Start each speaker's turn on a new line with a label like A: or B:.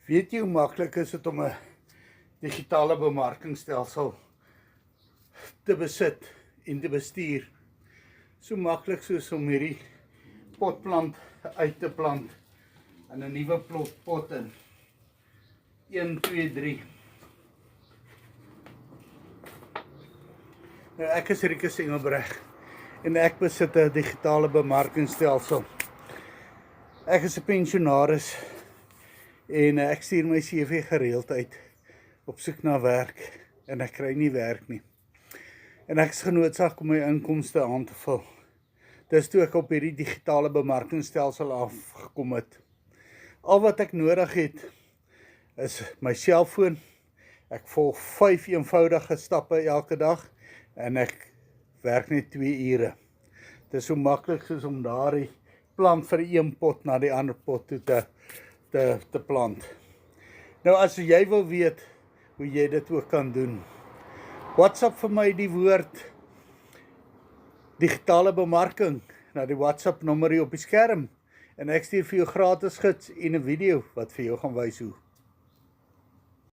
A: Weet jy hoe maklik is dit om 'n digitale bemarkingstelsel te besit en te bestuur? So maklik soos om hierdie potplant uit te plant in 'n nuwe pot in. 1, 2, 3. Nou ek is Rikus Engelbreg en ek besit 'n digitale bemarkingstelsel. Ek is 'n pensionaris en ek stuur my CV gereeld uit op soek na werk en ek kry nie werk nie. En ek is genoodsaak om my inkomste aan te vul. Dis toe ek op hierdie digitale bemarkingstelsel afgekom het. Al wat ek nodig het is my selfoon. Ek volg 5 eenvoudige stappe elke dag en ek werk net 2 ure. Dit is so maklik soos om daardie plant vir een pot na die ander pot toe te plant. Nou as jy wil weet hoe jy dit ook kan doen, WhatsApp vir my die woord digitale bemarking na die WhatsApp nommer hier op die skerm en ek stuur vir jou gratis gids en 'n video wat vir jou gaan wys hoe.